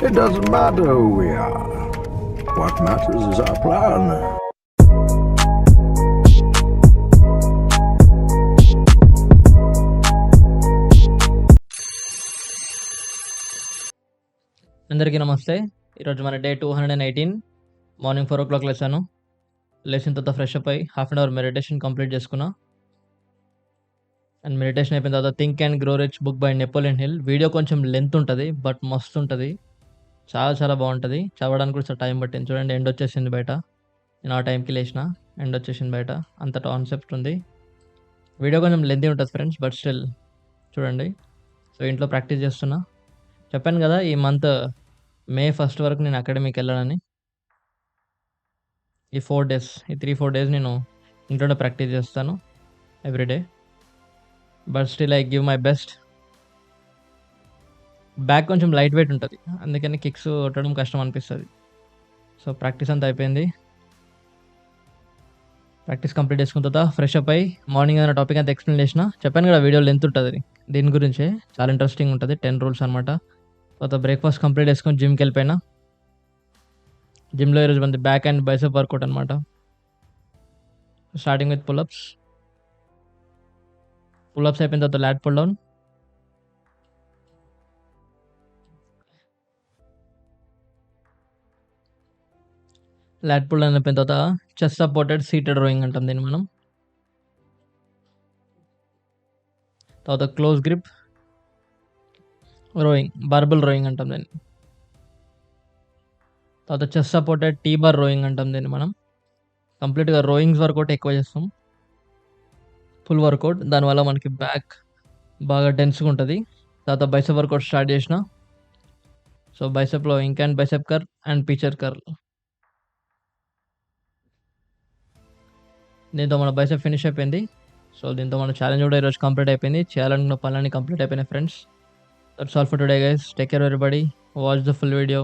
It doesn't matter who we are. What matters is our plan. అందరికీ నమస్తే. ఈరోజు మన డే 218 మార్నింగ్ 4:00 లేచాను. లేచిన తర్వాత ఫ్రెష్ అప్ అయ్యి half an hour meditation complete చేసుకున్నా. అండ్ మెడిటేషన్ అయిపోయిన తర్వాత think and grow rich book by Napoleon Hill. Video కొంచెం లెంత్ ఉంటుంది, బట్ మస్తు ఉంటుంది. చాలా చాలా బాగుంటుంది. చదవడానికి కూడా చాలా టైం పట్టింది. చూడండి, ఎండ్ వచ్చేసింది బయట. నేను ఆ టైంకి లేచిన, ఎండ్ వచ్చేసింది బయట. అంత కాన్సెప్ట్ ఉంది. వీడియో కొంచెం లెంతీ ఉంటుంది ఫ్రెండ్స్, బట్ స్టిల్ చూడండి. సో ఇంట్లో ప్రాక్టీస్ చేస్తున్నా. చెప్పాను కదా, ఈ మంత్ మే 1 వరకు నేను అకాడమీకి వెళ్ళానని. ఈ 4 డేస్, ఈ 3-4 డేస్ నేను ఇంట్లోనే ప్రాక్టీస్ చేస్తాను everyday. But still I give my best. Back కొంచెం లైట్ వెయిట్ ఉంటుంది, అందుకని కిక్స్ కొట్టడం కష్టం అనిపిస్తుంది. సో ప్రాక్టీస్ అంతా అయిపోయింది. ప్రాక్టీస్ కంప్లీట్ చేసుకున్న తర్వాత ఫ్రెష్ అప్ అయ్యి మార్నింగ్ ఏదైనా టాపిక్ అంతా ఎక్స్ప్లెయిన్ చేసిన. చెప్పాను కదా, వీడియో లెంత్ ఉంటుంది. దీని గురించే చాలా ఇంట్రెస్టింగ్ ఉంటుంది. 10 రూల్స్ అనమాట. తర్వాత బ్రేక్ఫాస్ట్ కంప్లీట్ చేసుకొని జిమ్కి వెళ్ళిపోయినా. జిమ్లో ఈరోజు మంది బ్యాక్ అండ్ బైసెప్ వర్కౌట్ అనమాట. Starting with pull ups. పుల్అప్స్ అయిపోయిన తర్వాత lat pull down. Lat pull down అయిపోయిన తర్వాత చెస్ట్ సపోర్టెడ్ సీటెడ్ రోయింగ్ అంటాం దీన్ని మనం. తర్వాత క్లోజ్ గ్రిప్ రోయింగ్, బార్బల్ రోయింగ్ అంటాం దీన్ని. తర్వాత chest supported tea bar rowing అంటాం దీన్ని మనం. కంప్లీట్గా రోయింగ్స్ వర్కౌట్ ఎక్కువ చేస్తాం, ఫుల్ వర్కౌట్. దానివల్ల మనకి బ్యాక్ బాగా డెన్స్గా ఉంటుంది. తర్వాత బైసెప్ వర్కౌట్ స్టార్ట్ చేసిన. సో బైసెప్లో ఇంక్ అండ్ బైసెప్ కర్ అండ్ పిచర్ కర్ల్. దీంతో మన బైసెప్ ఫినిష్ అయిపోయింది. సో దీంతో మన ఛాలెంజ్ కూడా ఈరోజు కంప్లీట్ అయిపోయింది. చేయాలనుకున్న పనులన్నీ కంప్లీట్ అయిపోయినాయి friends. That's all for today guys. Take care everybody. Watch the full video.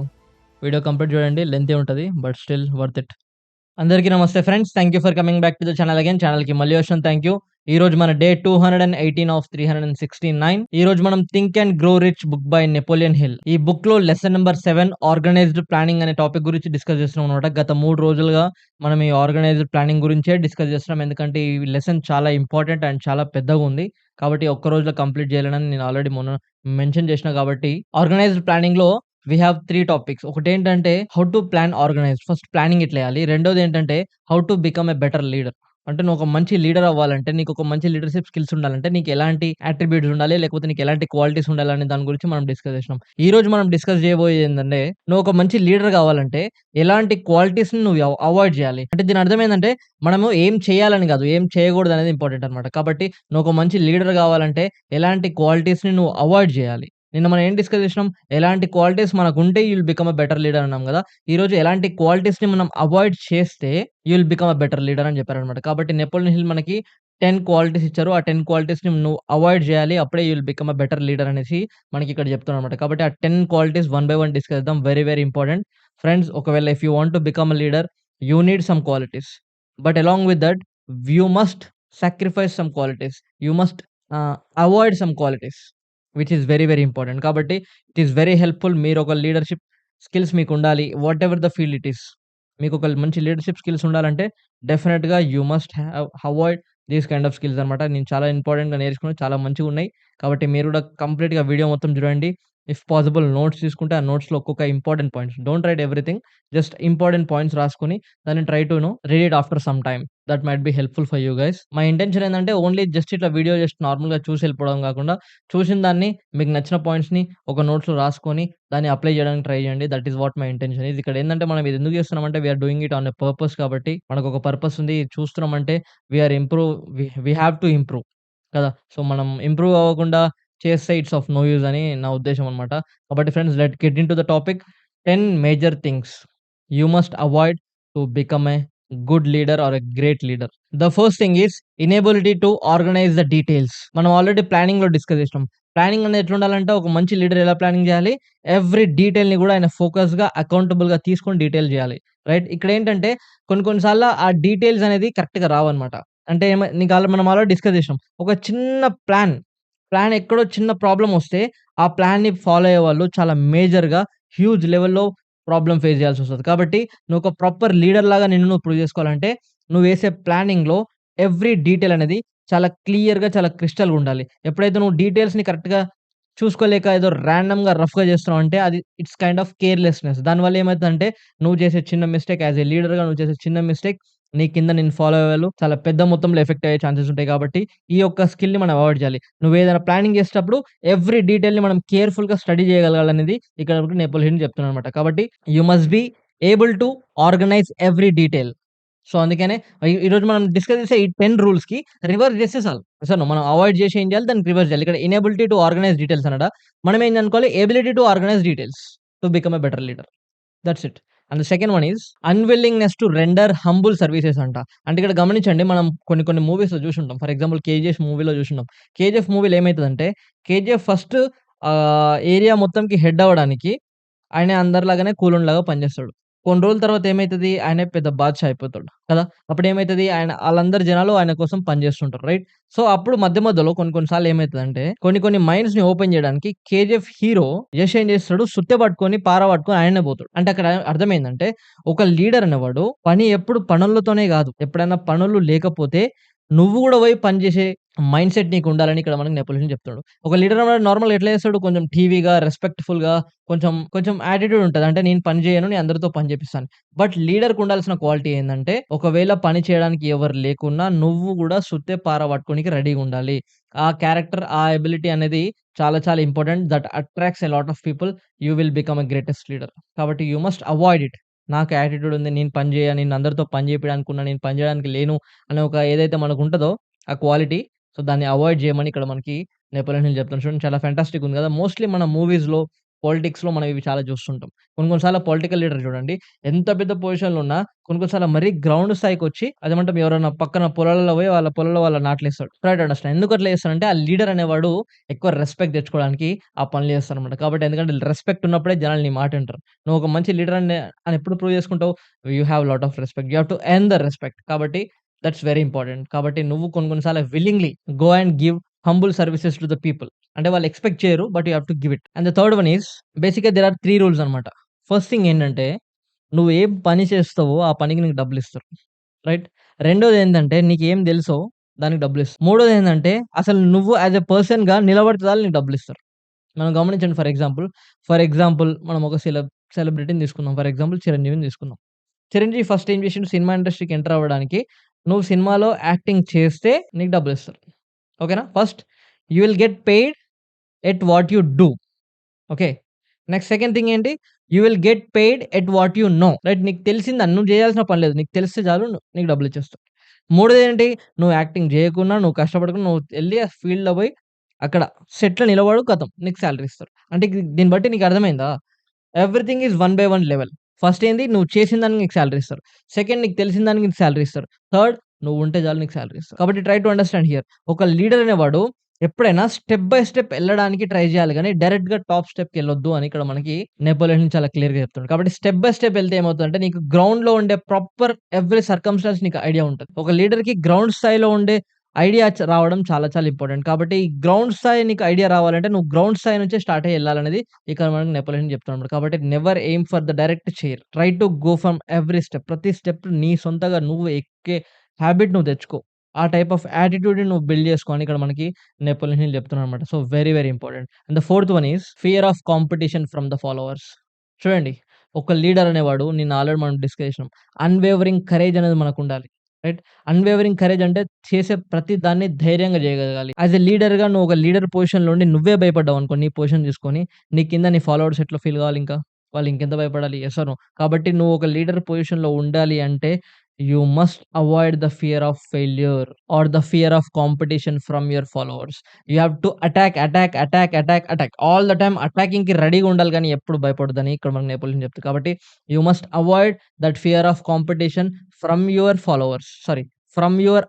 Video complete చూడండి, లెంతీ ఉంటుంది, బట్ స్టిల్ వర్త్ ఇట్. అందరికీ నమస్తే friends. Thank you for coming back to the channel again. ఛానల్కి మళ్ళీ వచ్చాను, thank you. ఈ రోజు మన డే 218 ఆఫ్ 369. ఈ రోజు మనం think and grow rich book by Napoleon hill. ఈ బుక్ లో లెసన్ నెంబర్ 7 ఆర్గనైజ్డ్ ప్లానింగ్ అనే టాపిక్ గురించి డిస్కస్ చేస్తున్నాం అనమాట. గత 3 రోజులుగా మనం ఈ ఆర్గనైజ్డ్ ప్లానింగ్ గురించే డిస్కస్ చేస్తున్నాం. ఎందుకంటే ఈ లెసన్ చాలా ఇంపార్టెంట్ అండ్ చాలా పెద్దగా ఉంది. కాబట్టి ఒక్క రోజులో కంప్లీట్ చేయాలని నేను ఆల్రెడీ మొన్న మెన్షన్ చేసిన. కాబట్టి ఆర్గనైజ్డ్ ప్లానింగ్ లో వీ హ్యావ్ 3 టాపిక్స్. ఒకటేంటంటే how to plan organised. First planning ఎట్లా చేయాలి. రెండోది ఏంటంటే how to become a better leader. అంటే నువ్వు ఒక మంచి లీడర్ అవ్వాలంటే, నీకు ఒక మంచి లీడర్‌షిప్ స్కిల్స్ ఉండాలంటే, నీకు ఎలాంటి అట్రిబ్యూట్స్ ఉండాలి, లేకపోతే నీకు ఎలాంటి క్వాలిటీస్ ఉండాలనే దాని గురించి మనం డిస్కస్ చేసినాం. ఈ రోజు మనం డిస్కస్ చేయబోయేది ఏందంటే, నువ్వు ఒక మంచి లీడర్ కావాలంటే ఎలాంటి క్వాలిటీస్‌ని నువ్వు అవాయిడ్ చేయాలి. అంటే దీని అర్థం ఏందంటే, మనము ఏం చేయాలని కాదు, ఏం చేయకూడదు అనేది ఇంపార్టెంట్ అనమాట. కాబట్టి నువ్వు ఒక మంచి లీడర్ కావాలంటే ఎలాంటి క్వాలిటీస్‌ని నువ్వు అవాయిడ్ చేయాలి. నిన్న మనం ఏం డిస్కస్ చేసినాం, ఎలాంటి క్వాలిటీస్ మనకుంటే you will become a better leader అన్నాం కదా. ఈరోజు ఎలాంటి క్వాలిటీస్‌ని మనం అవాయిడ్ చేస్తే you will become a better leader అని చెప్పారనమాట. కాబట్టి నెపోలియన్ హిల్ మనకి 10 క్వాలిటీస్ ఇచ్చారు. ఆ 10 క్వాలిటీస్‌ని నువ్వు అవాయిడ్ చేయాలి. అప్పుడే you will become a better leader అనేసి మనకి ఇక్కడ చెప్తున్నారనమాట. కాబట్టి ఆ 10 qualities one by one discuss చేద్దాం. Very very important friends. ఒకవేళ if you want to become a leader, you need some qualities. But along with that you must sacrifice some qualities. You must avoid some qualities which is very very important. కాబట్టి it is very helpful. మీరు ఒక leadership skills మీకుండాలి. Whatever the field it is. మీకు ఒక మంచి leadership skills ఉండాలంటే డెఫినిట్‌గా you must avoid these kind of skills అనమాట. నేను చాలా ఇంపార్టెంట్‌గా నేర్చుకున్నాను. చాలా మంచిగున్నాయి. కాబట్టి మీరు కూడా కంప్లీట్‌గా వీడియో మొత్తం చూడండి. ఇఫ్ పాసిబుల్ నోట్స్ తీసుకుంటే ఆ నోట్స్‌లో ఒక్కొక్క important points, don't write everything. Just important points రాసుకొని దాన్ని try to read it after some time. That might be helpful for you guys. My intention ఏందంటే ఓన్లీ జస్ట్ ఇట్లా వీడియో జస్ట్ నార్మల్‌గా చూసి వెళ్ళిపోవడం కాకుండా, చూసిన దాన్ని మీకు నచ్చిన పాయింట్స్‌ని ఒక నోట్స్‌లో రాసుకొని దాన్ని అప్లై చేయడానికి ట్రై చేయండి. That is what my intention is. ఇక్కడ ఏందంటే మనం ఇది ఎందుకు చేస్తున్నామంటే we are doing it on a purpose. కాబట్టి మనకొక పర్పస్ ఉంది. ఇది చూస్తున్నామంటే we are improve we have to improve కదా. సో మనం ఇంప్రూవ్ అవ్వకుండా చేస్తే ఇట్స్ ఆఫ్ నో యూజ్ అని నా ఉద్దేశ్యం అనమాట. కాబట్టి friends, let get into the topic. 10 major things you must avoid to become a good leader or a great leader. The first thing is inability to organise the details. మనం already ప్లానింగ్‌లో discuss చేసినాం. Planning అనేది ఎట్లుండాలంటే, ఒక మంచి leader ఎలా planning చేయాలి, every డీటెయిల్‌ని కూడా ఆయన ఫోకస్‌గా, అకౌంటబుల్‌గా తీసుకొని డీటెయిల్ చేయాలి. రైట్. ఇక్కడేంటంటే కొన్ని కొన్ని సార్లు ఆ డీటెయిల్స్ అనేది కరెక్ట్‌గా రావన్నమాట. అంటే నీకు మనం ఆల్రెడీ డిస్కస్ చేసినాం. ఒక చిన్న ప్లాన్ ప్లాన్ ఎక్కడో చిన్న ప్రాబ్లమొస్తే, ఆ ప్లాన్‌ని ఫాలో అయ్యేవాళ్ళు చాలా మేజర్‌గా హ్యూజ్ లెవెల్‌లో ప్రాబ్లమ్ ఫేస్ చేయాల్సొస్తది. కాబట్టి నువ్వొక ప్రాపర్ లీడర్‌లాగా నిన్ను నువ్వు ప్రూవ్ చేసుకోవాలంటే, నువ్వేసే ప్లానింగ్‌లో ఎవ్రీ డీటెయిల్ అనేది చాలా క్లియర్‌గా, చాలా క్రిస్టల్‌గుండాలి. ఎప్పుడైతే నువ్వు డీటెయిల్స్‌ని కరెక్ట్‌గా చూసుకోలేక ఏదో రాండమ్‌గా రఫ్‌గా చేస్తున్నావంటే అది ఇట్స్ కైండ్ ఆఫ్ కేర్‌లెస్‌నెస్. దానివల్ల ఏమైతదంటే, నువ్వు చేసే చిన్న మిస్టేక్ యాస్ ఎ లీడర్‌గా నువ్వు చేసే చిన్న మిస్టేక్ నీ కింద నిన్ను ఫాలో అయ్యేవాళ్ళు చాలా పెద్ద మొత్తంలో ఎఫెక్ట్ అయ్యే ఛాన్సెస్ ఉంటాయి కాబట్టి, ఈ యొక్క స్కిల్‌ని మనం అవాయిడ్ చేయాలి. నువ్వేదైనా ప్లానింగ్ చేసేటప్పుడు ఎవ్రీ డీటెయిల్‌ని మనం కేర్‌ఫుల్‌గా స్టడీ చేయగలగాలనేది ఇక్కడ మనకు నెపోలియన్ చెప్తున్నాడన్నమాట. కాబట్టి you must be able to organise every detail. So, అందుకనే ఈరోజు మనం డిస్కస్ చేసే ఈ 10 రూల్స్‌కి రివర్స్ చేస్తే చాలు. మనం అవాయిడ్ చేసి ఏం చేయాలి? దానికి రివర్స్ చేయాలి. ఇక్కడ ఇనేబిలిటీ టు ఆర్గనైజ్ డీటెయిల్స్ అనడా, మనం ఏందనుకోవాలి? Ability to organise details to become a better leader. That's it. And the second one is unwillingness to render humble services అంట. అంటే ఇక్కడ గమనించండి, మనం కొన్ని కొన్ని మూవీస్‌లో చూసుంటాం. ఫర్ ఎగ్జాంపుల్ 'కేజీఎఫ్' మూవీలో చూసుంటాం. 'కేజీఎఫ్' మూవీలో ఏమైతదంటే, కేజీఎఫ్ ఫస్ట్ ఏరియా మొత్తంకి హెడ్ అవ్వడానికి ఆయన అందరిలాగానే కూలోనిలాగా పనిచేస్తాడు. కొన్ని రోజుల తర్వాత ఏమైతది? ఆయనే పెద్ద బాద్‌షా అయిపోతాడు కదా! అప్పుడేమైతది? ఆళ్ళందరు జనాలు ఆయన కోసం పనిచేస్తుంటారు. రైట్? సో, అప్పుడు మధ్య మధ్యలో కొన్ని కొన్ని సార్లు ఏమైతదంటే, కొన్ని కొన్ని మైండ్స్‌ని ఓపెన్ చేయడానికి కేజీఎఫ్ హీరో యష్ ఏం చేస్తాడు? సుత్తె పట్టుకొని, పార పట్టుకొని ఆయనే పోతాడు. అంటే అక్కడ అర్థమైందంటే, ఒక లీడర్ అనేవాడు పని ఎప్పుడు పనులతోనే గాదు. ఎప్పుడైనా పనులు లేకపోతే నువ్వు గూడా పోయి పని చేసే మైండ్‌సెట్ నీకుండాలని ఇక్కడ మనకు నెపోలియన్ చెప్తున్నాడు. ఒక లీడర్ అనేవాడు నార్మల్‌గా ఎట్లా చేస్తాడు? కొంచెం టీవీగా, రెస్పెక్ట్‌ఫుల్‌గా కొంచెం కొంచెం యాటిట్యూడ్ ఉంటది. అంటే నేను పని చేయను. నేను అందరితో పని చేపిస్తాను. బట్ లీడర్‌కి ఉండాల్సిన క్వాలిటీ ఏందంటే, ఒకవేళ పని చేయడానికి ఎవరు లేకున్నా నువ్వు గూడా సుత్తె, పార పట్టుకోనికి రెడీగా ఉండాలి. ఆ క్యారెక్టర్, ఆ ఎబిలిటీ అనేది చాలా చాలా important. That attracts a lot of people. You will become a greatest leader. కాబట్టి యూ మస్ట్ అవాయిడ్ ఇట్. నాకు యాటిట్యూడ్ ఉంది. నేను పని చేయ, నేను అందరితో పని చేపియడానికున్నా, నేను పని చేయడానికి లేను అనే ఒక ఏదైతే మనకుంటదో ఆ క్వాలిటీ, సో, దాన్ని అవాయిడ్ చేయమని ఇక్కడ మనకి నెపోలియన్ హిల్ చెప్తాను. చూడండి, చాలా ఫాంటాస్టిక్ ఉంది కదా! మోస్ట్‌లీ మన మూవీస్‌లో, పాలిటిక్స్‌లో మనం ఇవి చాలా చూస్తుంటాం. కొన్ని కొన్ని సార్లు పొలిటికల్ లీడర్ చూడండి, ఎంత పెద్ద పొజిషన్‌లో ఉన్నా కొన్ని కొన్ని సార్లు మరీ గ్రౌండ్ స్థాయికొచ్చి అదేమంటాం, ఎవరైనా పక్కన పొలాలలో పోయి వాళ్ళ పొలంలో వాళ్ళ నాట్లేస్తాడు. Right, understand. ఎందుకు అట్లా చేస్తాడంటే, ఆ లీడర్ అనేవాడు ఎక్కువ రెస్పెక్ట్ తెచ్చుకోవడానికి ఆ పనులు చేస్తారనమాట. కాబట్టి ఎందుకంటే రెస్పెక్ట్ ఉన్నప్పుడే జనాలు నీ మాట వింటారు. నువ్వు ఒక మంచి లీడర్ అని ఎప్పుడు ప్రూవ్ చేసుకుంటావు? You have lot of respect. You have to earn the respect. కాబట్టి దట్స్ వెరీ ఇంపార్టెంట్. కాబట్టి నువ్వు కొన్ని కొన్ని సార్లు willingly go and give humble services to the people. అంటే వాళ్ళు ఎక్స్‌పెక్ట్ చేయరు. But you have to give it. And the third one is బేసిక్‌గా దేర్ ఆర్ 3 రూల్స్ అన్నమాట. ఫస్ట్ థింగ్ ఏంటంటే, నువ్వు ఏం పని చేస్తావో ఆ పనికి నీకు డబ్బులిస్తారు. రైట్? రెండోదేంటంటే, నీకేం తెలుసో దానికి డబ్బులిస్తారు. మూడోదేంటంటే, అసలు నువ్వు యాస్ ఎ పర్సన్‌గా నిలబడితే చాలు నీకు డబ్బులిస్తారు. మనం గమనించండి, ఫర్ ఎగ్జాంపుల్ మనం ఒక సెలబ్రిటీని తీసుకుందాం. ఫర్ ఎగ్జాంపుల్ 'చిరంజీవిని' తీసుకుందాం. 'చిరంజీవి' ఫస్ట్ ఏం చేసిండు? సినిమా ఇండస్ట్రీకి ఎంటర్ అవ్వడానికి, నువ్వు సినిమాలో యాక్టింగ్ చేస్తే నీకు డబ్బులిస్తారు. ఓకేనా? First you will get paid at what you do. Okay. Next second thing ఏంటి? You will get paid at what you know. Right? నీకు తెలిసిందని నువ్వు చేయాల్సిన పని లేదు. నీకు తెలిస్తే చాలు నీకు డబ్బులిచ్చేస్తారు. మూడోదేంటి? నువ్వు యాక్టింగ్ చేయకున్నా, నువ్వు కష్టపడకుండా నువ్వు ఎళ్లి ఆ ఫీల్డ్‌లో పోయి అక్కడ సెట్‌లో నిలబడు, ఖతం నీకు సాలరీ ఇస్తారు. అంటే దీన్ని బట్టి నీకు అర్థమైందా? Everything is one by one level. First ఏంది? నువ్వు చేసిన దానికి నీకు సాలరీ ఇస్తారు. సెకండ్, నీకు తెలిసిన దానికి నీకు సాలరీ ఇస్తారు. థర్డ్, నువ్వు ఉంటే చాలు నీకు సాలరీ ఇస్తారు. కాబట్టి ట్రై టు అండర్‌స్టాండ్ హియర్. ఒక లీడర్ అనేవాడు ఎప్పుడైనా స్టెప్ బై స్టెప్ ఎళ్ళడానికి ట్రై చేయాలి గానీ, డైరెక్ట్‌గా టాప్ స్టెప్‌కెళ్ళొద్దు అని ఇక్కడ మనకి నెపోలియన్ చాలా క్లియర్‌గా చెప్తున్నాడు. కాబట్టి స్టెప్ బై స్టెప్ ఎళ్తే ఏమవుతదంటే, నీకు గ్రౌండ్‌లో ఉండే ప్రాపర్ ఎవ్రీ సర్కమ్‌స్టాన్స్ నీకు ఐడియా ఉంటది. ఒక లీడర్‌కి గ్రౌండ్ స్థాయిలో ఉండే ఐడియా రావడం చాలా చాలా ఇంపార్టెంట్. కాబట్టి ఈ గ్రౌండ్ స్థాయి నీకు ఐడియా రావాలంటే, నువ్వు గ్రౌండ్ స్థాయి నుంచే స్టార్ట్ అయ్యి ఎళ్ళాలనేది ఇక్కడ మనకు నెపోలియన్ చెప్తున్నాడు. కాబట్టి never aim for the direct chair. Try to go from every step. ప్రతి స్టెప్ నీ సొంతగా నువ్వు ఎక్కే హాబిట్ నువ్వు తెచ్చుకో. ఆ టైప్ ఆఫ్ యాటిట్యూడ్‌ని నువ్వు బిల్డ్ చేసుకో అని ఇక్కడ మనకి నెపోలియన్ హిల్ చెప్తున్నాడన్నమాట. So, very very important. And the fourth one is fear of competition from the followers. చూడండి, ఒక లీడర్ అనేవాడు, నిన్న ఆల్రెడీ మనం డిస్కస్ చేసినాం. అన్‌వేవరింగ్ కరేజ్ అనేది మనకుండాలి. రైట్? అన్‌వేవరింగ్ కరేజ్ అంటే చేసే ప్రతి దాన్ని ధైర్యంగా చేయగలగాలి. యాస్ ఎ లీడర్‌గా నువ్వు ఒక లీడర్ పొజిషన్‌లో ఉండి నువ్వే భయపడ్డావనుకో, నీ పొజిషన్ చూసుకొని, నీ కింద నీ ఫాలోవర్స్ ఎట్లా ఫీల్ కావాలింకా? వాళ్ళు ఇంకెంత భయపడాలి? Yes or no? కాబట్టి నువ్వు ఒక లీడర్ పొజిషన్‌లో ఉండాలి అంటే, you must avoid the fear of failure or the fear of competition from your followers. You have to attack, attack, attack, attack, attack. All the time అటాకింగ్‌కి రెడీగా ఉండాలి గానీ, ఎప్పుడు భయపడొద్దని ఇక్కడ మనకు నెపోలియన్ చెప్తాడు. కాబట్టి you must avoid that fear of competition from your followers. Sorry, from your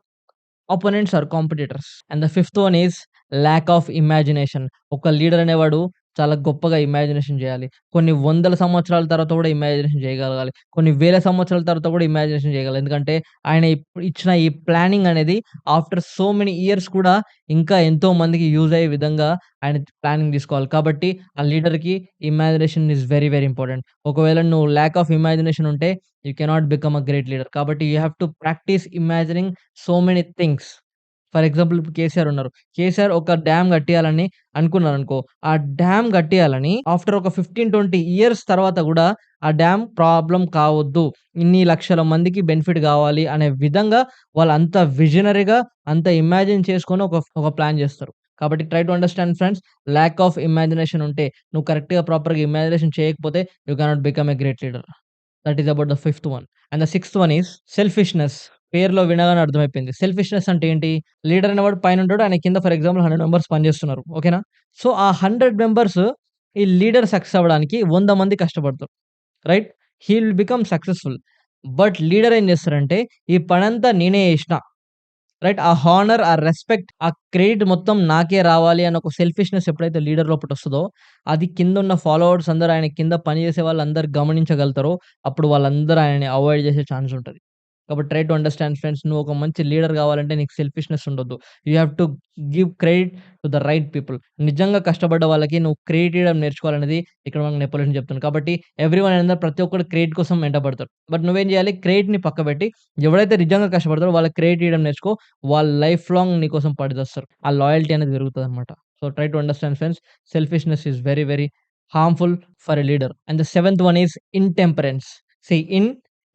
opponents or competitors. And the fifth one is lack of imagination. ఒక లీడర్ అనేవాడు చాలా గొప్పగా ఇమాజినేషన్ జేయాలి. కొన్ని వందల సంవత్సరాల తర్వాత గూడా ఇమాజినేషన్ జేయగలగాలి. కొన్ని వేల సంవత్సరాల తర్వాత గూడా ఇమాజినేషన్ జేయగలగాలి. ఎందుకంటే ఆయన ఇచ్చిన ఈ ప్లానింగ్ అనేది ఆఫ్టర్ సో మెనీ ఇయర్స్ కూడా ఇంకా ఎంతో మందికి యూజ్ అయ్యే విధంగా ఆయన ప్లానింగ్ తీసుకోవాలి. కాబట్టి ఆ లీడర్‌కి imagination is very, very important. ఒకవేళ నువ్వు ల్యాక్ ఆఫ్ ఇమాజినేషన్ ఉంటే you cannot become a great leader. కాబట్టి you have to practise imagining so many things. For example ఇప్పుడు కేసీఆర్ ఉన్నారు. కేసీఆర్ ఒక డ్యామ్ కట్టియాలని అనుకున్నారనుకో. ఆ డ్యామ్ కట్టియాలని ఆఫ్టర్ ఒక 15, 20 ఇయర్స్ తర్వాత గూడా ఆ డ్యామ్ ప్రాబ్లమ్ కావద్దు. ఇన్ని లక్షల మందికి బెనిఫిట్ గావాలి అనే విధంగా వాళ్ళంత విజనరీగా అంత ఇమాజిన్ చేసుకొని ఒక ప్లాన్ జేస్తారు. కాబట్టి try to understand friends. Lakh of imagination ఉంటే నువ్వు కరెక్ట్‌గా ప్రాపర్‌గా ఇమాజినేషన్ చేయకపోతే you cannot become a great leader. That is about the fifth one. And the sixth one is selfishness. పేరులో వినగానే అర్థమైపోయింది. సెల్ఫిష్‌నెస్ అంటే ఏంటి? లీడర్ అనేవాడు పైనుంటాడు. ఆయన కింద ఫర్ ఎగ్జాంపుల్ 100 మెంబర్స్ పనిచేస్తున్నారు. ఓకేనా? సో, ఆ 100 మెంబర్స్ ఈ లీడర్ సక్సెస్ అవ్వడానికి 100 మంది కష్టపడతారు. Right? He will become successful. But leader ఏం చేస్తారంటే, ఈ పనంతా నేనే చేశినా. రైట్? ఆ హానర్, ఆ రెస్పెక్ట్, ఆ క్రెడిట్ మొత్తం నాకే రావాలి అన్న ఒక సెల్ఫిష్‌నెస్ ఎప్పుడైతే లీడర్ లోపటొస్తదో, అది కిందున్న ఫాలోవర్స్ అందరూ ఆయన కింద పనిచేసే వాళ్ళందరూ గమనించగలుగుతారో, అప్పుడు వాళ్ళందరూ ఆయనని అవాయిడ్ చేసే ఛాన్స్ ఉంటది. కాబట్టి ట్రై టు అండర్‌స్టాండ్ ఫ్రెండ్స్. నువ్వు ఒక మంచి లీడర్ కావాలంటే నీకు సెల్ఫిష్‌నెస్ ఉండొద్దు. You have to give credit to the right people. నిజంగా కష్టపడ్డ వాళ్ళకి నువ్వు క్రెడిట్ ఇయ్యడం నేర్చుకోవాలనేది ఇక్కడ మనకు నెపోలియన్ చెప్తుంది. కాబట్టి ఎవ్రీవన్ అందరూ ప్రతి ఒక్కడు క్రెడిట్ కోసం వెంటపడతారు. బట్ నువ్వేం చేయాలి? క్రెడిట్‌ని పక్కబెట్టి ఎవడైతే నిజంగా కష్టపడతాడో వాళ్ళకి క్రెడిట్ ఇయ్యడం నేర్చుకో. వాళ్ళు లైఫ్ లాంగ్ నీకోసం పనిచేస్తారు. ఆ లాయల్టీ అనేది పెరుగుతదనమాట. So, try to understand friends. Selfishness is very, very harmful for a leader. And the seventh one is intemperance. See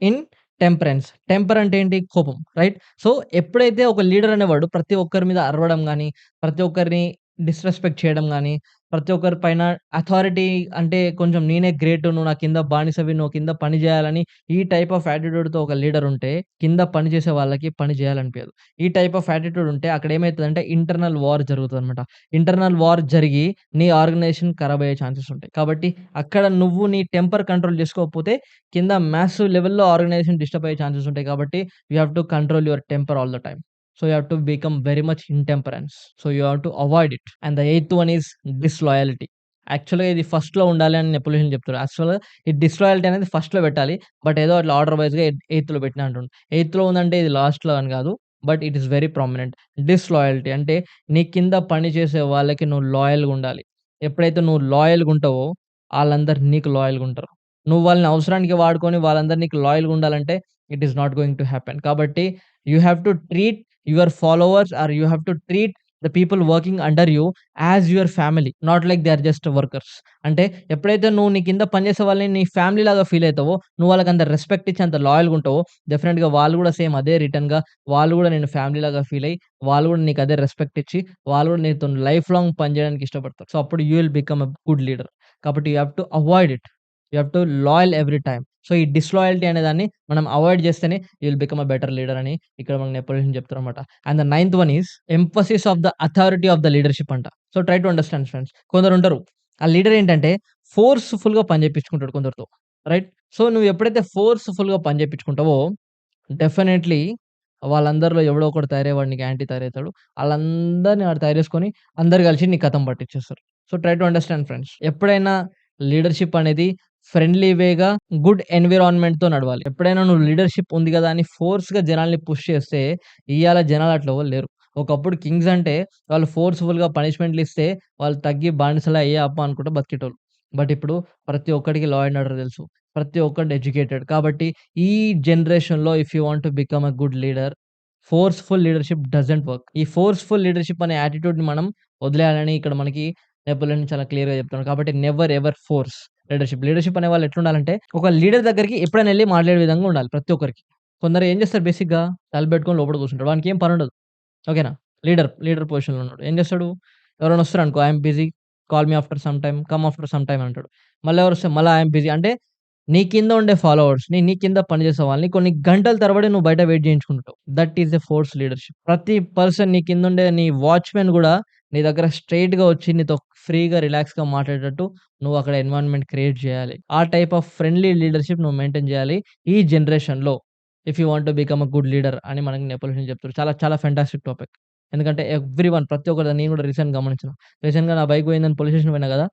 in temperance. Temper అంటే ఏంటి? కోపం. రైట్? సో, ఎప్పుడైతే ఒక లీడర్ అనేవాడు ప్రతి ఒక్కరి మీద అరవడం గాని, ప్రతి ఒక్కరిని డిస్‌రెస్పెక్ట్ చేయడం గాని, ప్రతి ఒక్కరి పైన అథారిటీ అంటే కొంచెం నేనే గ్రేట్, నువ్వు నా కింద బానిసవి, నువ్వు కింద పని జేయాలని ఈ టైప్ ఆఫ్ యాటిట్యూడ్‌తో ఒక లీడర్ ఉంటే కింద పని చేసే వాళ్ళకి పని జేయాలనిపియదు. ఈ టైప్ ఆఫ్ యాటిట్యూడ్ ఉంటే అక్కడ ఏమైతదంటే ఇంటర్నల్ వార్ జరుగుతదనమాట. ఇంటర్నల్ వార్ జరిగి నీ ఆర్గనైజేషన్ ఖరాబ్ అయ్యే ఛాన్సెస్ ఉంటాయి. కాబట్టి అక్కడ నువ్వు నీ టెంపర్ కంట్రోల్ చేసుకోకపోతే కింద మాసివ్ లెవెల్‌లో ఆర్గనైజేషన్ డిస్టర్బ్ అయ్యే ఛాన్సెస్ ఉంటాయి. కాబట్టి you have to control your temper all the time. So, you have to become very much intemperance. So, you have to avoid it. And the eighth one is disloyalty. యాక్చువల్‌గా ఇది ఫస్ట్‌లో ఉండాలి అని Napoleon చెప్తాడు. యాక్చువల్‌గా ఈ డిస్‌లాయల్టీ అనేది ఫస్ట్‌లో పెట్టాలి. బట్ ఏదో అట్లా ఆర్డర్ వైస్‌గా ఎయిత్‌లో పెట్టినా అంటుండు. ఎయిత్‌లో ఉందంటే ఇది లాస్ట్‌లో అని కాదు. But it is very prominent. Disloyalty అంటే నీ కింద పని చేసే వాళ్ళకి నువ్వు లాయల్‌గా ఉండాలి. ఎప్పుడైతే నువ్వు లాయల్‌గా ఉంటావో ఆళ్ళందరూ నీకు లాయల్‌గా ఉంటారు. నువ్వు వాళ్ళని అవసరానికి వాడుకొని వాళ్ళందరూ నీకు లాయల్‌గా ఉండాలంటే it is not going to happen. కాబట్టి you have to treat your followers or you have to treat the people working under you as your family. Not like they are just workers. అంటే ఎప్పుడైతే నువ్వు నీ కింద పనిచేసే వాళ్ళని నీ family లాగా ఫీల్ అయితావో, నువ్వు వాళ్ళకి అంత రెస్పెక్ట్ ఇచ్చి అంత లాయల్‌గా ఉంటావో, డెఫినిట్‌గా వాళ్ళు కూడా సేమ్ అదే రిటర్న్‌గా వాళ్ళు కూడా నిన్ను ఫ్యామిలీ లాగా ఫీల్ అయ్యి, వాళ్ళు కూడా నీకు అదే రెస్పెక్ట్ ఇచ్చి, వాళ్ళు కూడా నీతోని లైఫ్ లాంగ్ పనిచేయడానికి ఇష్టపడతారు. సో, అప్పుడు you will become a good leader. కాబట్టి you have to avoid it. You have to loyal every time. So, ఈ డిస్‌లాయల్టీ అనేదాన్ని మనం అవాయిడ్ చేస్తేనే you will become a better leader అని ఇక్కడ మనకు నెపోలియన్ చెప్తారనమాట. And the ninth one is emphasis of the authority of the leadership అంట. So, try to understand friends. కొందరుంటారు. ఆ లీడర్ ఏంటంటే ఫోర్స్‌ఫుల్‌గా పని చేపించుకుంటాడు కొందరితో. రైట్? సో, నువ్వు ఎప్పుడైతే ఫోర్స్‌ఫుల్‌గా పని చేపించుకుంటావో డెఫినైట్‌లీ వాళ్ళందరిలో ఎవడో ఒకడు తయారయ్యి నీకు యాంటీ తయారవుతాడు. ఆళ్ళందరిని ఆడు తయారు చేసుకొని అందరూ కలిసి నీ కథం పట్టించేస్తారు. So, try to understand friends. ఎప్పుడైనా లీడర్‌షిప్ అనేది ఫ్రెండ్లీ వేగా, గుడ్ ఎన్విరాన్మెంట్‌తో నడవాలి. ఎప్పుడైనా నువ్వు లీడర్‌షిప్ ఉంది గదా అని ఫోర్స్‌గా జనాల్ని పుష్ చేస్తే ఇయ్యాల జనాలు అట్లా ఎవ్వరు లేరు. ఒకప్పుడు కింగ్స్ అంటే వాళ్ళు ఫోర్స్‌ఫుల్‌గా పనిష్మెంట్‌లు ఇస్తే వాళ్ళు తగ్గి బానిసలా అయ్యే అప్ప అనుకుంట బతికేటోళ్ళు. బట్ ఇప్పుడు ప్రతి ఒక్కడికి లా అండ్ ఆర్డర్ తెలుసు. ప్రతి ఒక్కడు ఎడ్యుకేటెడ్. కాబట్టి ఈ జనరేషన్‌లో if you want to become a good leader, forceful leadership doesn't work. ఈ ఫోర్స్‌ఫుల్ లీడర్‌షిప్ అనే యాటిట్యూడ్‌ని మనం వదిలేయాలని ఇక్కడ మనకి నెపోలియన్ చాలా క్లియర్‌గా చెప్తున్నాడు. కాబట్టి never ever force leadership. Leadership అనేవాళ్ళు ఎట్లుండాలంటే ఒక లీడర్ దగ్గరికి ఎప్పుడైనా ఎళ్లి మాట్లాడే విధంగా ఉండాలి ప్రతి ఒక్కరికి. కొందరు ఏం చేస్తారు బేసిక్‌గా తలబెట్టుకొని లోపల కూర్చుంటాడు. వానికేం పనుండదు. ఓకేనా? లీడర్ పొజిషన్‌లో ఉన్నాడు. ఏం చేస్తాడు? ఎవరైనా వస్తారనుకో, I am busy, call me after some time, come after some time అంటాడు. మళ్ళీ ఎవరొస్తే మళ్ళా ఐ యామ్ బిజీ అంటే నీ కింద ఉండే ఫాలోవర్స్‌ని, నీ కింద పనిచేసే వాళ్ళని కొన్ని గంటల తరబడి నువ్వు బయట వెయిట్ చేయించుకుంటావు. That is a force leadership. ప్రతి పర్సన్ నీ కిందుండే నీ వాచ్‌మెన్ గూడా నీ దగ్గర స్ట్రెయిట్‌గా వచ్చి నీతో ఫ్రీగా, రిలాక్స్‌గా మాట్లాడేటట్టు నువ్వు అక్కడ ఎన్వైర్న్‌మెంట్ క్రియేట్ చేయాలి. ఆ టైప్ ఆఫ్ ఫ్రెండ్లీ లీడర్‌షిప్ నువ్వు మెయింటైన్ చేయాలి ఈ జనరేషన్‌లో. If you want to become a good leader అని మనకి నెపోలియన్ చెప్తారు. చాలా చాలా ఫెంటాస్టిక్ టాపిక్. ఎందుకంటే ఎవ్రీవన్ ప్రతి ఒక్కరు నేను కూడా రీసెంట్‌గా గమనించిన. రీసెంట్‌గా నా బైక్ పోయిందని పోలీస్ స్టేషన్‌కి పోయినా గదా!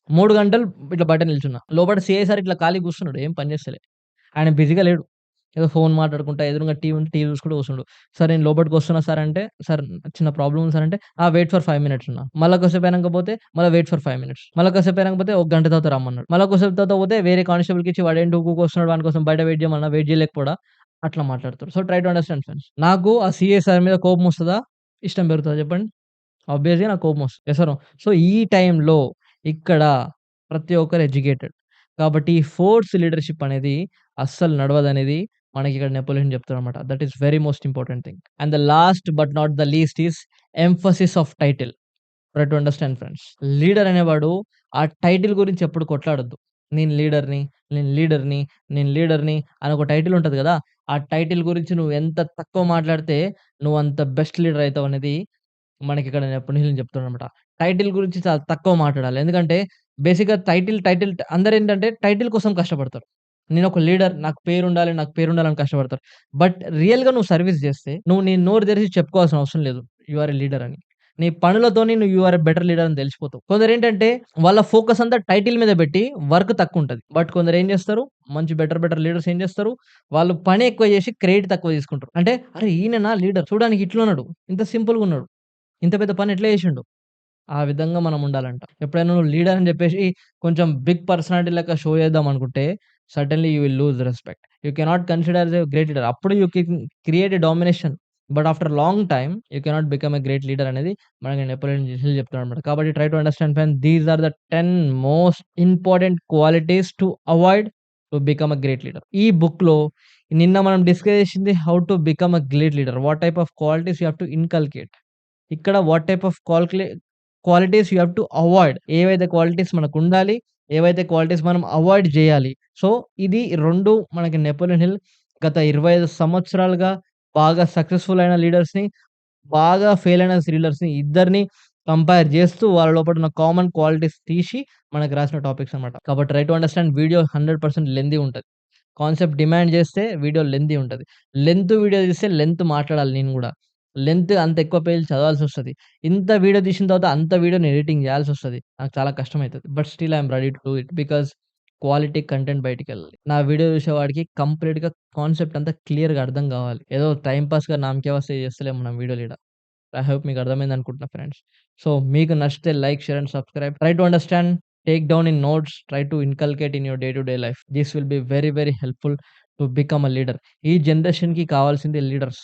3 గంటలు ఇట్లా బయట నిల్చున్నా. లోపట సీఐ సార్ ఇట్లా ఖాళీగా కూర్చున్నాడు. ఏం పని చేస్తలే. ఆయన బిజీగా లేడు. ఏదో ఫోన్ మాట్లాడుకుంటా ఎదురుంగా టీవీ ఉంటే టీవీ చూసుకుంటూ కూసుండు. సార్ నేను లోపటికొస్తున్నా సార్ అంటే, సార్ చిన్న ప్రాబ్లమ్ ఉంది సార్ అంటే, వెయిట్ ఫర్ 5 మినిట్స్ అన్నా. మళ్ళా కొద్దిసేపు అయినంక పోతే, మళ్ళా వెయిట్ ఫర్ 5 మినిట్స్. మళ్ళా కొద్దిసేపు అయినంక పోతే, ఒక గంట తర్వాత రమ్మన్నాడు. మళ్ళా కొద్దిసేపు తర్వాత పోతే వేరే కానిస్టేబుల్‌కిచ్చి వాడేంటి ఊకూకే వస్తున్నాడు వాని కోసం బయట వెయిట్ చేయమన్నా, వెయిట్ చేయలేకపోడా, అట్లా మాట్లాడుతారు. So, try to understand friends. నాకు ఆ సీఏ సార్ మీద కోపమొస్తదా? ఇష్టం పెరుగుతదా చెప్పండి? ఆబ్వియస్‌గా నాకు కోపమొస్తది. Yes or no? సో, ఈ టైంలో ఇక్కడ ప్రతి ఒక్కరు ఎడ్యుకేటెడ్. కాబట్టి ఈ ఫోర్స్ లీడర్‌షిప్ అనేది అస్సలు నడవదనేది మనకిక్కడ నెపోలియన్ చెప్తాడనమాట. That is very most important thing. And the last but not the least is emphasis of title. Try to understand friends. Leader అనేవాడు ఆ టైటిల్ గురించి ఎప్పుడు కొట్లాడొద్దు. నేను లీడర్‌ని, నేను లీడర్‌ని, నేను లీడర్‌ని అని ఒక టైటిల్ ఉంటది గదా! ఆ టైటిల్ గురించి నువ్వు ఎంత తక్కువ మాట్లాడితే నువ్వంత బెస్ట్ లీడర్ అయితావనేది మనకిక్కడ నిపుణులు చెప్తున్నారనమాట. టైటిల్ గురించి చాలా తక్కువ మాట్లాడాలి. ఎందుకంటే బేసిక్‌గా టైటిల్ అందరేంటంటే టైటిల్ కోసం కష్టపడతారు. నేనొక లీడర్ నాకు పేరుండాలి, నాకు పేరుండాలని కష్టపడతారు. బట్ రియల్‌గా నువ్వు సర్విస్ జేస్తే నువ్వు నీ నోరు తెరిచి చెప్పుకోవాల్సిన అవసరం లేదు. యూ ఆర్ ఎ లీడర్ అని. నీ పనులతోని నువ్వు you are a better leader అని తెలిసిపోతావు. కొందరేంటంటే వాళ్ళ ఫోకస్ అంతా టైటిల్ మీద పెట్టి వర్క్ తక్కువుంటది. బట్ కొందరేం జేస్తారు మంచి బెటర్ లీడర్స్ ఏం జేస్తారు వాళ్ళు పని ఎక్కువ జేసి క్రెడిట్ తక్కువ తీసుకుంటారు. అంటే అరే! ఈయననా లీడర్ చూడడానికి ఇట్లున్నాడు. ఇంత సింపుల్‌గున్నాడు. ఇంత పెద్ద పని ఎట్లా జేసిండు? ఆ విధంగా మనం ఉండాలంట. ఎప్పుడైనా నువ్వు లీడర్ అని జెప్పేసి కొంచెం బిగ్ పర్సనాలిటీ లెక్క షో చేద్దాం అనుకుంటే certainly you will lose respect. You cannot consider as a great leader. అప్పుడు you can create a domination. But after long time you cannot become a great leader అనేది మనకి Napoleon Hill చెప్తాడన్నమాట. కాబట్టి try to understand friends these are the 10 most important qualities to avoid to become a great leader. ఈ బుక్‌లో నిన్న మనం discuss చేసింది how to become a great leader. What type of qualities you have to inculcate. ఇక్కడ what type of qualities you have to avoid. ఏవైతే qualities మనకుండాలి, ఏవైతే qualities మనం అవాయిడ్ జేయాలి. సో, ఇది 2 మనకి నెపోలియన్ హిల్ గత 25 సంవత్సరాలుగా బాగా సక్సెస్‌ఫుల్ అయిన లీడర్స్‌ని, బాగా ఫెయిల్ అయిన లీడర్స్‌ని ఇద్దరిని కంపేర్ జేస్తూ వాళ్ళ లోపట ఉన్న కామన్ క్వాలిటీస్ తీసి మనకు రాసిన టాపిక్స్ అన్నమాట. కాబట్టి try to understand video 100% lengthy ఉంటది. కాన్సెప్ట్ డిమాండ్ జేస్తే వీడియో లెంథీ ఉంటది. లెంత్ వీడియో తీస్తే లెంత్ మాట్లాడాలి నేను గూడా. లెంత్ అంత ఎక్కువ పేజీలు చదవాల్సొస్తది. ఇంత వీడియో తీసిన తర్వాత అంత వీడియోని ఎడిటింగ్ జేయాల్సొస్తది. నాకు చాలా కష్టమైతది. But still I am ready to do it. Because quality content బయటికెళ్ళాలి. నా వీడియో చూసేవాడికి కంప్లీట్‌గా కాన్సెప్ట్ అంతా క్లియర్‌గా అర్థం గావాలి. ఏదో టైమ్ పాస్‌గా నామకే వాస్తే చేస్తలేము మనం వీడియోలు ఈడ. ఐ హోప్ మీకు అర్థమైంది అనుకుంటున్నా ఫ్రెండ్స్. సో, మీకు నచ్చితే like, share and subscribe. Try to understand, take down in notes, try to inculcate in your day to day life. This will be very, very helpful to become a leader. ఈ జనరేషన్‌కి కావాల్సింది leaders.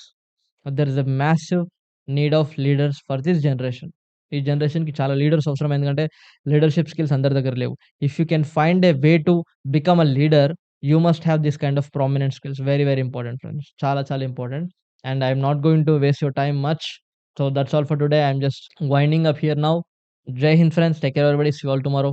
There is a massive need of leaders for this generation. ఈ జనరేషన్‌కి చాలా leaders అవసరం. ఎందుకంటే leadership skills అందరి దగ్గర లేవు. If you can find a way to become a leader, you must have this kind of prominent skills. Very, very important friends. చాలా, చాలా important. And I am not going to waste your time much. So that's all for today. I'm just winding up here now. Jai Hind friends. Take care everybody. See you all tomorrow.